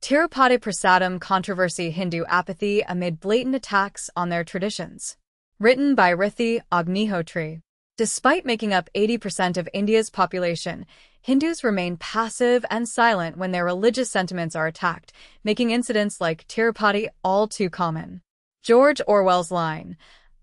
Tirupati Prasadam controversy Hindu apathy amid blatant attacks on their traditions. Written by Rithi Agnihotri. Despite making up 80% of India's population, Hindus remain passive and silent when their religious sentiments are attacked, making incidents like Tirupati all too common. George Orwell's line,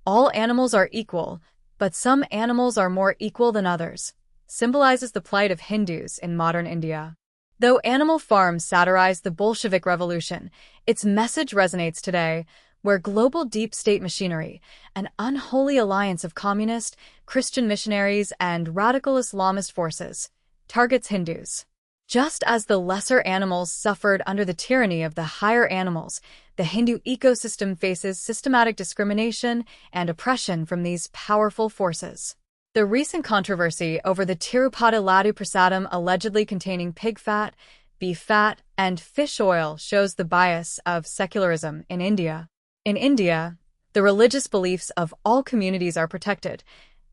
"All animals are equal, but some animals are more equal than others," symbolizes the plight of Hindus in modern India. Though Animal Farm satirized the Bolshevik Revolution, its message resonates today, where global deep state machinery, an unholy alliance of communist, Christian missionaries, and radical Islamist forces, targets Hindus. Just as the lesser animals suffered under the tyranny of the higher animals, the Hindu ecosystem faces systematic discrimination and oppression from these powerful forces. The recent controversy over the Tirupati Laddu Prasadam allegedly containing pig fat, beef fat, and fish oil shows the bias of secularism in India. In India, the religious beliefs of all communities are protected,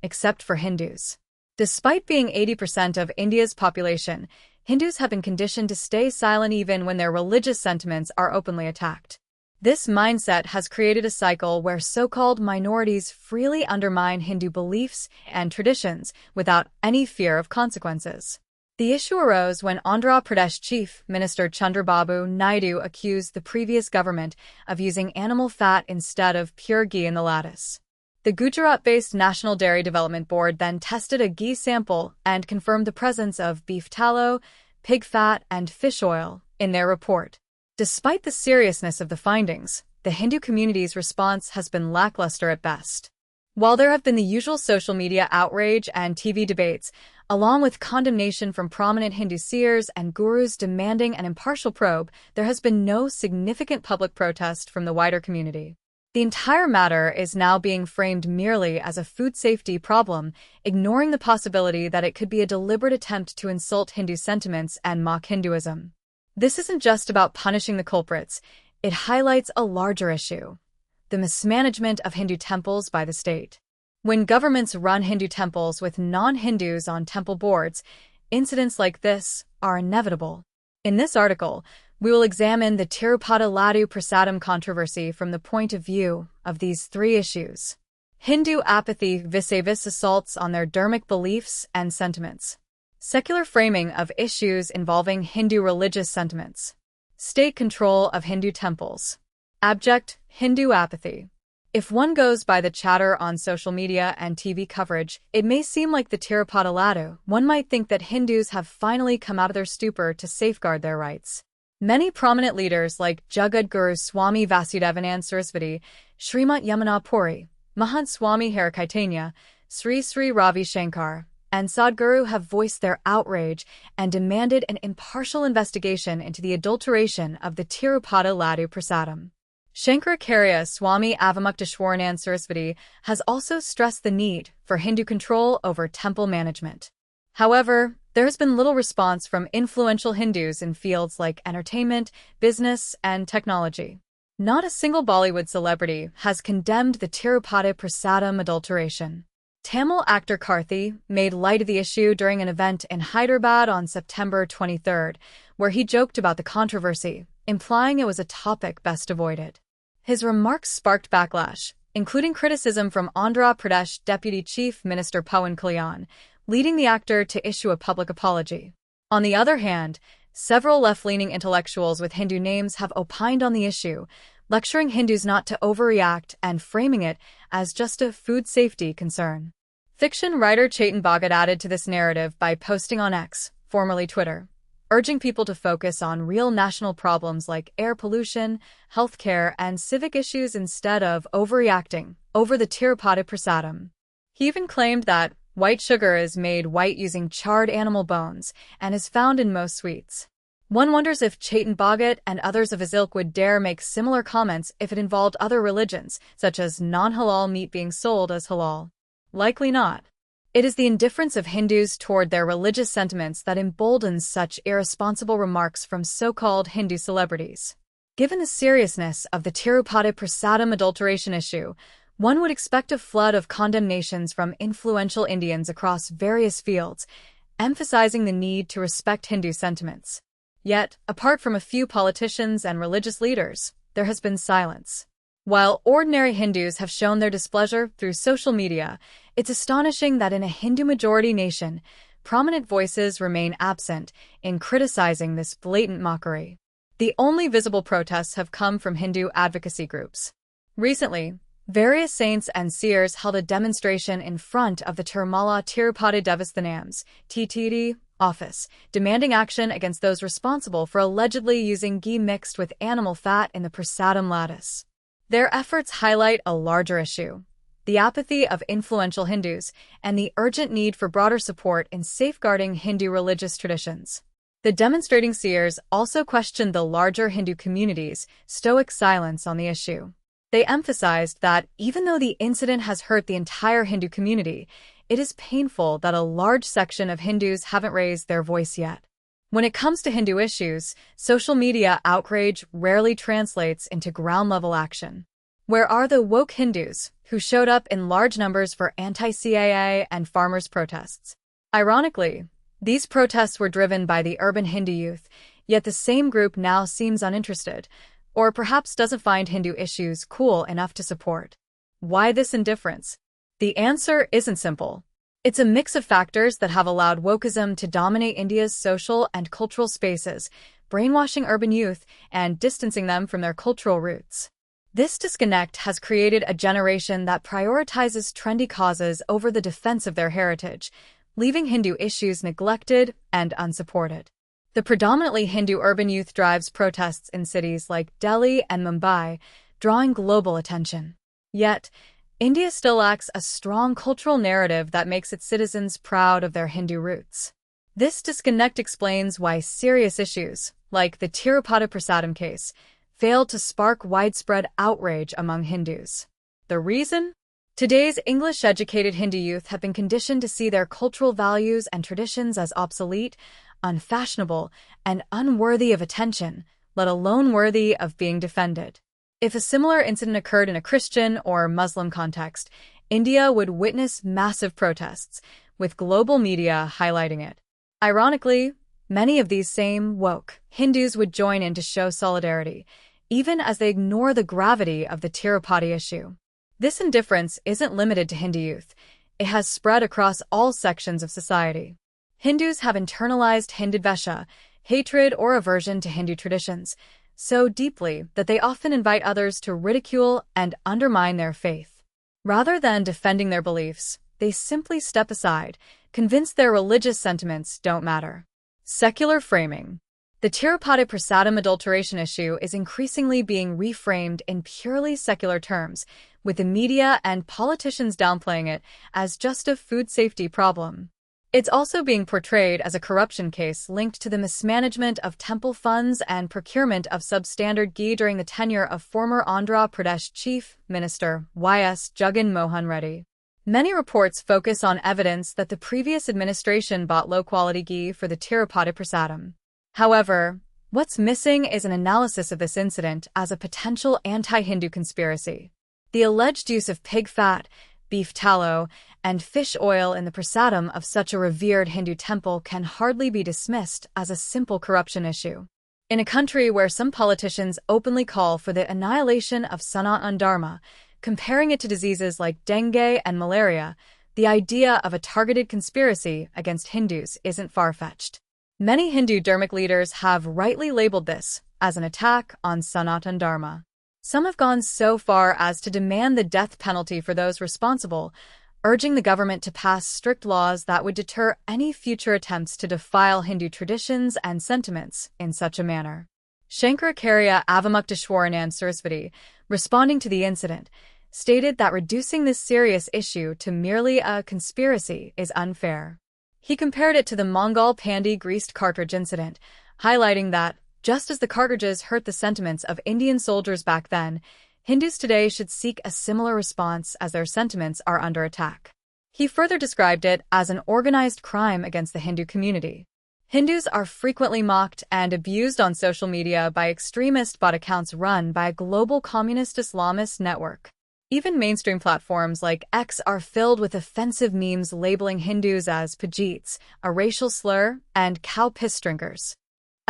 except for Hindus. Despite being 80% of India's population, Hindus have been conditioned to stay silent even when their religious sentiments are openly attacked. This mindset has created a cycle where so-called minorities freely undermine Hindu beliefs and traditions without any fear of consequences. The issue arose when Andhra Pradesh Chief Minister Chandrababu Naidu accused the previous government of using animal fat instead of pure ghee in the lattice. The Gujarat-based National Dairy Development Board then tested a ghee sample and confirmed the presence of beef tallow, pig fat, and fish oil in their report. Despite the seriousness of the findings, the Hindu community's response has been lackluster at best. While there have been the usual social media outrage and TV debates, along with condemnation from prominent Hindu seers and gurus demanding an impartial probe, there has been no significant public protest from the wider community. The entire matter is now being framed merely as a food safety problem, ignoring the possibility that it could be a deliberate attempt to insult Hindu sentiments and mock Hinduism. This isn't just about punishing the culprits, it highlights a larger issue: the mismanagement of Hindu temples by the state. When governments run Hindu temples with non-Hindus on temple boards, incidents like this are inevitable. In this article, we will examine the Tirupati Laddu Prasadam controversy from the point of view of these three issues. Hindu apathy vis-a-vis assaults on their dharmic beliefs and sentiments. Secular framing of issues involving Hindu religious sentiments. State control of Hindu temples. Abject Hindu apathy. If one goes by the chatter on social media and TV coverage, it may seem like the Tirupati Laddu. One might think that Hindus have finally come out of their stupor to safeguard their rights. Many prominent leaders like Jagadguru Swami Vasudevanand Saraswati, Srimat Yamuna Puri, Mahant Swami Harikaitanya, Sri Sri Ravi Shankar, and Sadhguru have voiced their outrage and demanded an impartial investigation into the adulteration of the Tirupati Laddu Prasadam. Shankaracharya Swami Avamukteshwaranand Saraswati has also stressed the need for Hindu control over temple management. However, there has been little response from influential Hindus in fields like entertainment, business, and technology. Not a single Bollywood celebrity has condemned the Tirupati Prasadam adulteration. Tamil actor Karthi made light of the issue during an event in Hyderabad on September 23, where he joked about the controversy, implying it was a topic best avoided. His remarks sparked backlash, including criticism from Andhra Pradesh Deputy Chief Minister Pawan Kalyan, leading the actor to issue a public apology. On the other hand, several left-leaning intellectuals with Hindu names have opined on the issue, lecturing Hindus not to overreact and framing it as just a food safety concern. Fiction writer Chetan Bhagat added to this narrative by posting on X, formerly Twitter, urging people to focus on real national problems like air pollution, healthcare, and civic issues instead of overreacting over the Tirupati Prasadam. He even claimed that white sugar is made white using charred animal bones and is found in most sweets. One wonders if Chetan Bhagat and others of his ilk would dare make similar comments if it involved other religions, such as non-halal meat being sold as halal. Likely not. It is the indifference of Hindus toward their religious sentiments that emboldens such irresponsible remarks from so-called Hindu celebrities. Given the seriousness of the Tirupati Prasadam adulteration issue, one would expect a flood of condemnations from influential Indians across various fields, emphasizing the need to respect Hindu sentiments. Yet, apart from a few politicians and religious leaders, there has been silence. While ordinary Hindus have shown their displeasure through social media, it's astonishing that in a Hindu-majority nation, prominent voices remain absent in criticizing this blatant mockery. The only visible protests have come from Hindu advocacy groups. Recently, various saints and seers held a demonstration in front of the Tirupati Laddu (TTD) office, demanding action against those responsible for allegedly using ghee mixed with animal fat in the Prasadam laddu. Their efforts highlight a larger issue: the apathy of influential Hindus and the urgent need for broader support in safeguarding Hindu religious traditions. The demonstrating seers also questioned the larger Hindu community's stoic silence on the issue. They emphasized that even though the incident has hurt the entire Hindu community, it is painful that a large section of Hindus haven't raised their voice yet. When it comes to Hindu issues, social media outrage rarely translates into ground-level action. Where are the woke Hindus who showed up in large numbers for anti-CAA and farmers' protests? Ironically, these protests were driven by the urban Hindu youth, yet the same group now seems uninterested, or perhaps doesn't find Hindu issues cool enough to support. Why this indifference? The answer isn't simple. It's a mix of factors that have allowed wokeism to dominate India's social and cultural spaces, brainwashing urban youth and distancing them from their cultural roots. This disconnect has created a generation that prioritizes trendy causes over the defense of their heritage, leaving Hindu issues neglected and unsupported. The predominantly Hindu urban youth drives protests in cities like Delhi and Mumbai, drawing global attention. Yet, India still lacks a strong cultural narrative that makes its citizens proud of their Hindu roots. This disconnect explains why serious issues, like the Tirupati Prasadam case, failed to spark widespread outrage among Hindus. The reason? Today's English-educated Hindu youth have been conditioned to see their cultural values and traditions as obsolete, unfashionable, and unworthy of attention, let alone worthy of being defended. If a similar incident occurred in a Christian or Muslim context, India would witness massive protests, with global media highlighting it. Ironically, many of these same woke Hindus would join in to show solidarity, even as they ignore the gravity of the Tirupati issue. This indifference isn't limited to Hindu youth. It has spread across all sections of society. Hindus have internalized Hindudvesha, hatred or aversion to Hindu traditions, so deeply that they often invite others to ridicule and undermine their faith. Rather than defending their beliefs, they simply step aside, convinced their religious sentiments don't matter. Secular framing. The Tirupati Prasadam adulteration issue is increasingly being reframed in purely secular terms, with the media and politicians downplaying it as just a food safety problem. It's also being portrayed as a corruption case linked to the mismanagement of temple funds and procurement of substandard ghee during the tenure of former Andhra Pradesh Chief Minister Y.S. Jagan Mohan Reddy. Many reports focus on evidence that the previous administration bought low-quality ghee for the Tirupati Prasadam. However, what's missing is an analysis of this incident as a potential anti-Hindu conspiracy. The alleged use of pig fat, beef tallow, and fish oil in the prasadam of such a revered Hindu temple can hardly be dismissed as a simple corruption issue. In a country where some politicians openly call for the annihilation of Sanatan Dharma, comparing it to diseases like dengue and malaria, the idea of a targeted conspiracy against Hindus isn't far-fetched. Many Hindu dharmic leaders have rightly labeled this as an attack on Sanatan Dharma. Some have gone so far as to demand the death penalty for those responsible, urging the government to pass strict laws that would deter any future attempts to defile Hindu traditions and sentiments in such a manner. Shankaracharya Avamukteshwaranand Saraswati, responding to the incident, stated that reducing this serious issue to merely a conspiracy is unfair. He compared it to the Mongol Pandy greased cartridge incident, highlighting that, just as the cartridges hurt the sentiments of Indian soldiers back then, Hindus today should seek a similar response as their sentiments are under attack. He further described it as an organized crime against the Hindu community. Hindus are frequently mocked and abused on social media by extremist bot accounts run by a global communist Islamist network. Even mainstream platforms like X are filled with offensive memes labeling Hindus as Pajits, a racial slur, and cow piss drinkers.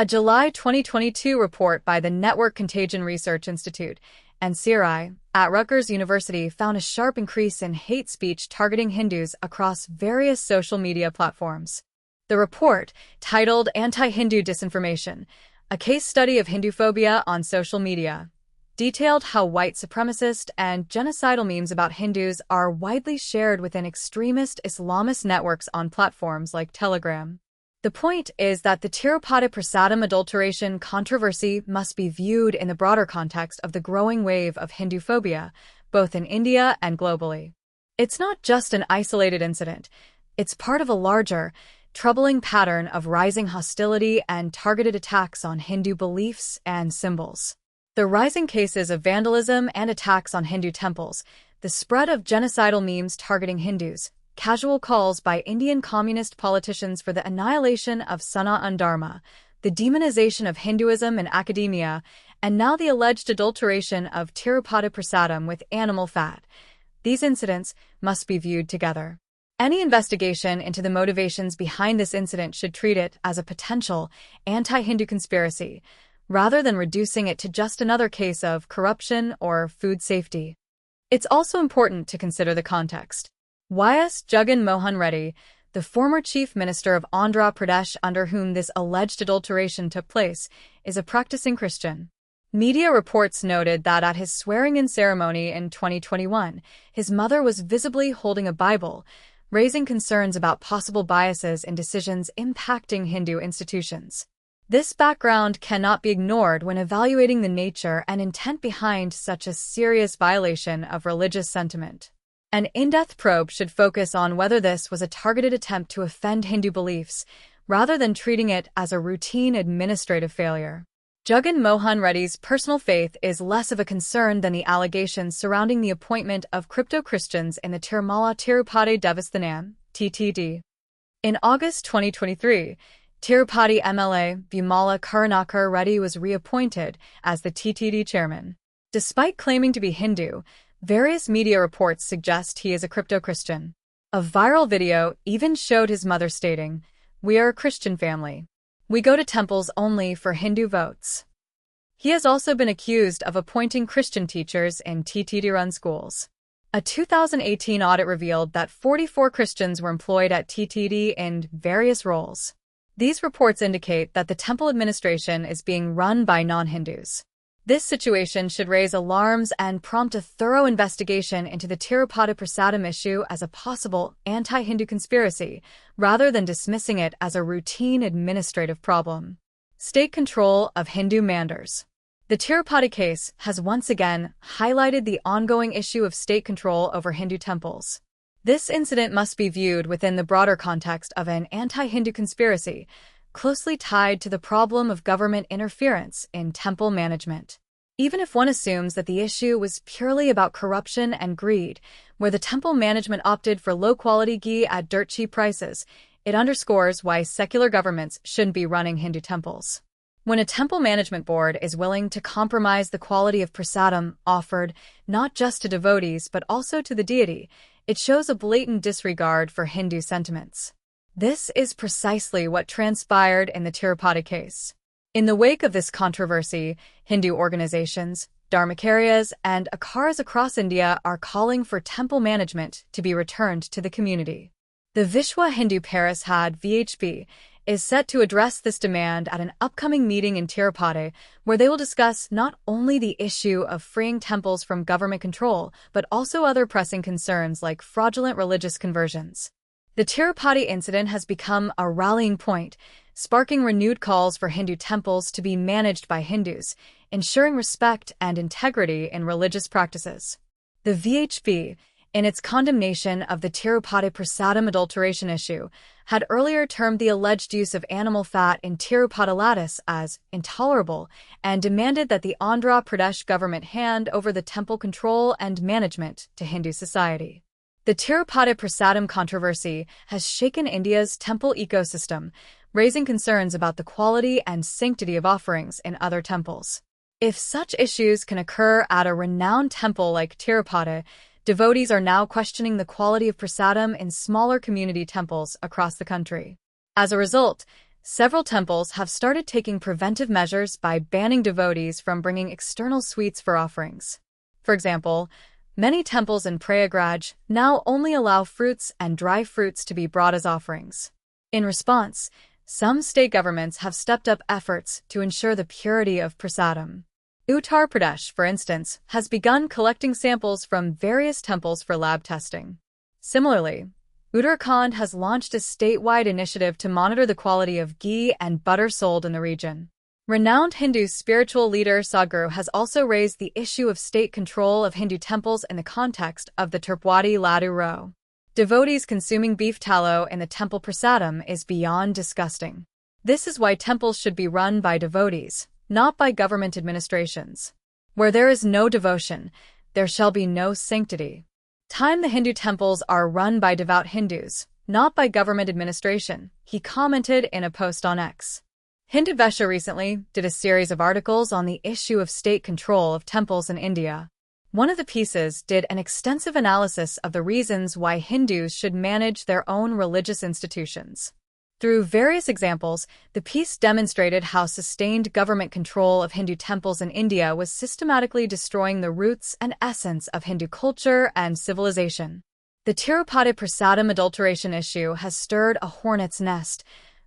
A July 2022 report by the Network Contagion Research Institute and CRI at Rutgers University found a sharp increase in hate speech targeting Hindus across various social media platforms. The report, titled Anti-Hindu Disinformation, a case study of Hinduphobia on social media, detailed how white supremacist and genocidal memes about Hindus are widely shared within extremist Islamist networks on platforms like Telegram. The point is that the Tirupati Prasadam adulteration controversy must be viewed in the broader context of the growing wave of Hinduphobia, both in India and globally. It's not just an isolated incident. It's part of a larger, troubling pattern of rising hostility and targeted attacks on Hindu beliefs and symbols. The rising cases of vandalism and attacks on Hindu temples, the spread of genocidal memes targeting Hindus, casual calls by Indian communist politicians for the annihilation of Sanatan Dharma, the demonization of Hinduism in academia, and now the alleged adulteration of Tirupati Prasadam with animal fat. These incidents must be viewed together. Any investigation into the motivations behind this incident should treat it as a potential anti-Hindu conspiracy, rather than reducing it to just another case of corruption or food safety. It's also important to consider the context. Y.S. Jagan Mohan Reddy, the former chief minister of Andhra Pradesh under whom this alleged adulteration took place, is a practicing Christian. Media reports noted that at his swearing-in ceremony in 2021, his mother was visibly holding a Bible, raising concerns about possible biases in decisions impacting Hindu institutions. This background cannot be ignored when evaluating the nature and intent behind such a serious violation of religious sentiment. An in-depth probe should focus on whether this was a targeted attempt to offend Hindu beliefs, rather than treating it as a routine administrative failure. Jagan Mohan Reddy's personal faith is less of a concern than the allegations surrounding the appointment of crypto-Christians in the Tirumala Tirupati Devasthanam (TTD). In August 2023, Tirupati MLA Vimala Karunakar Reddy was reappointed as the TTD chairman. Despite claiming to be Hindu, various media reports suggest he is a crypto-Christian. A viral video even showed his mother stating, "We are a Christian family. We go to temples only for Hindu votes." He has also been accused of appointing Christian teachers in TTD-run schools. A 2018 audit revealed that 44 Christians were employed at TTD in various roles. These reports indicate that the temple administration is being run by non-Hindus. This situation should raise alarms and prompt a thorough investigation into the Tirupati Prasadam issue as a possible anti-Hindu conspiracy, rather than dismissing it as a routine administrative problem. State control of Hindu manders. The Tirupati case has once again highlighted the ongoing issue of state control over Hindu temples. This incident must be viewed within the broader context of an anti-Hindu conspiracy, closely tied to the problem of government interference in temple management. Even if one assumes that the issue was purely about corruption and greed, where the temple management opted for low-quality ghee at dirt-cheap prices, it underscores why secular governments shouldn't be running Hindu temples. When a temple management board is willing to compromise the quality of prasadam offered not just to devotees but also to the deity, it shows a blatant disregard for Hindu sentiments. This is precisely what transpired in the Tirupati case. In the wake of this controversy, Hindu organizations, dharmakaryas, and akaras across India are calling for temple management to be returned to the community. The Vishwa Hindu Parishad (VHP) is set to address this demand at an upcoming meeting in Tirupati, where they will discuss not only the issue of freeing temples from government control, but also other pressing concerns like fraudulent religious conversions. The Tirupati incident has become a rallying point, sparking renewed calls for Hindu temples to be managed by Hindus, ensuring respect and integrity in religious practices. The VHP, in its condemnation of the Tirupati Prasadam adulteration issue, had earlier termed the alleged use of animal fat in Tirupati Laddu as intolerable and demanded that the Andhra Pradesh government hand over the temple control and management to Hindu society. The Tirupati Prasadam controversy has shaken India's temple ecosystem, raising concerns about the quality and sanctity of offerings in other temples. If such issues can occur at a renowned temple like Tirupati, devotees are now questioning the quality of prasadam in smaller community temples across the country. As a result, several temples have started taking preventive measures by banning devotees from bringing external sweets for offerings. For example, many temples in Prayagraj now only allow fruits and dry fruits to be brought as offerings. In response, some state governments have stepped up efforts to ensure the purity of prasadam. Uttar Pradesh, for instance, has begun collecting samples from various temples for lab testing. Similarly, Uttarakhand has launched a statewide initiative to monitor the quality of ghee and butter sold in the region. Renowned Hindu spiritual leader Sadhguru has also raised the issue of state control of Hindu temples in the context of the Tirupati Laddu row. Devotees consuming beef tallow in the temple prasadam is beyond disgusting. This is why temples should be run by devotees, not by government administrations. Where there is no devotion, there shall be no sanctity. The Hindu temples are run by devout Hindus, not by government administration, he commented in a post on X. Hindudvesha recently did a series of articles on the issue of state control of temples in India. One of the pieces did an extensive analysis of the reasons why Hindus should manage their own religious institutions. Through various examples, the piece demonstrated how sustained government control of Hindu temples in India was systematically destroying the roots and essence of Hindu culture and civilization. The Tirupati Prasadam adulteration issue has stirred a hornet's nest.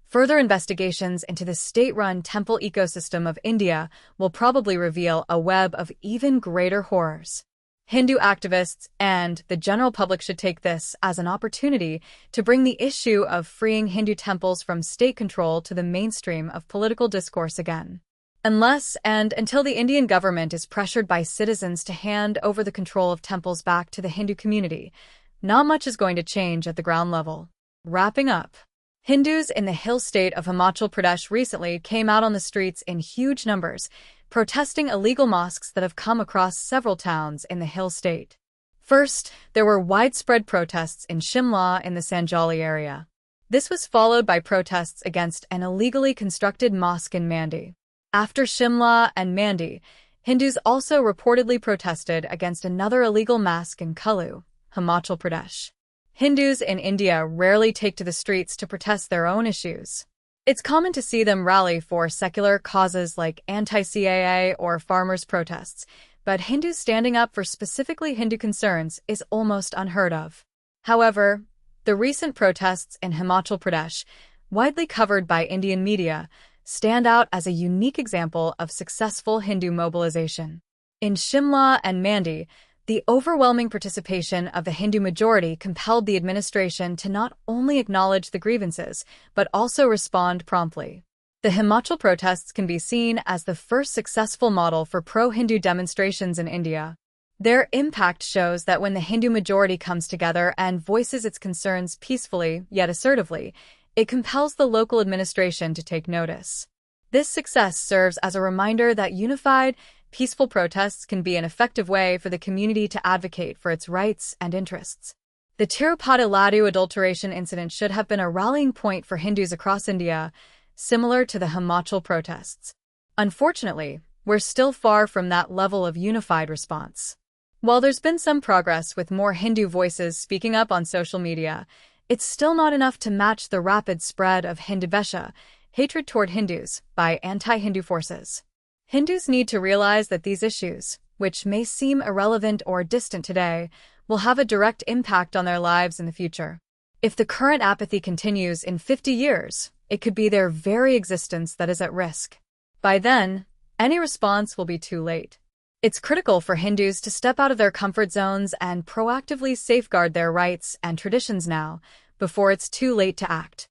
Further investigations into the state-run temple ecosystem of India will probably reveal a web of even greater horrors. Hindu activists and the general public should take this as an opportunity to bring the issue of freeing Hindu temples from state control to the mainstream of political discourse again. Unless and until the Indian government is pressured by citizens to hand over the control of temples back to the Hindu community, not much is going to change at the ground level. Wrapping up. Hindus in the hill state of Himachal Pradesh recently came out on the streets in huge numbers, protesting illegal mosques that have come across several towns in the hill state. First, there were widespread protests in Shimla in the Sanjali area. This was followed by protests against an illegally constructed mosque in Mandi. After Shimla and Mandi, Hindus also reportedly protested against another illegal mosque in Kullu, Himachal Pradesh. Hindus in India rarely take to the streets to protest their own issues. It's common to see them rally for secular causes like anti-CAA or farmers' protests, but Hindus standing up for specifically Hindu concerns is almost unheard of. However, the recent protests in Himachal Pradesh, widely covered by Indian media, stand out as a unique example of successful Hindu mobilization. In Shimla and Mandi, the overwhelming participation of the Hindu majority compelled the administration to not only acknowledge the grievances, but also respond promptly. The Himachal protests can be seen as the first successful model for pro-Hindu demonstrations in India. Their impact shows that when the Hindu majority comes together and voices its concerns peacefully yet assertively, it compels the local administration to take notice. This success serves as a reminder that unified, peaceful protests can be an effective way for the community to advocate for its rights and interests. The Tirupati Laddu adulteration incident should have been a rallying point for Hindus across India, similar to the Himachal protests. Unfortunately, we're still far from that level of unified response. While there's been some progress with more Hindu voices speaking up on social media, it's still not enough to match the rapid spread of Hindudvesha, hatred toward Hindus, by anti-Hindu forces. Hindus need to realize that these issues, which may seem irrelevant or distant today, will have a direct impact on their lives in the future. If the current apathy continues in 50 years, it could be their very existence that is at risk. By then, any response will be too late. It's critical for Hindus to step out of their comfort zones and proactively safeguard their rights and traditions now, before it's too late to act.